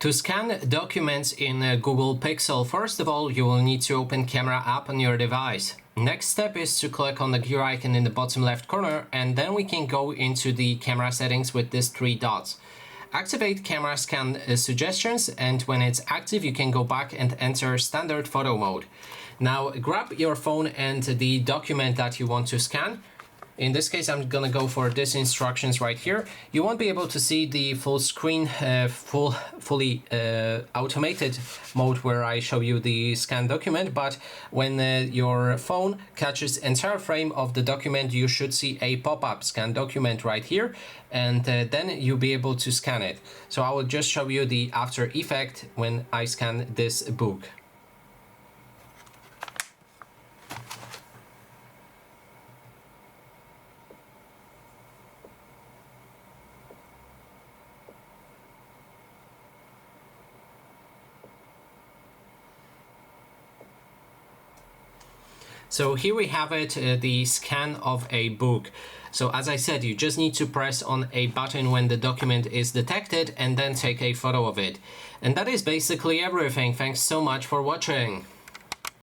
To scan documents in Google Pixel, first of all, you will need to open Camera app on your device. Next step is to click on the gear icon in the bottom left corner, and then we can go into the camera settings with these three dots. Activate camera scan suggestions, and when it's active, you can go back and enter standard photo mode. Now grab your phone and the document that you want to scan. In this case, I'm gonna go for these instructions right here. You won't be able to see the full screen, fully automated mode where I show you the scanned document, but when your phone catches entire frame of the document, you should see a pop-up scan document right here, and then you'll be able to scan it. So I will just show you the after effect when I scan this book. So here we have it, the scan of a book. So as I said, you just need to press on a button when the document is detected and then take a photo of it. And that is basically everything. Thanks so much for watching.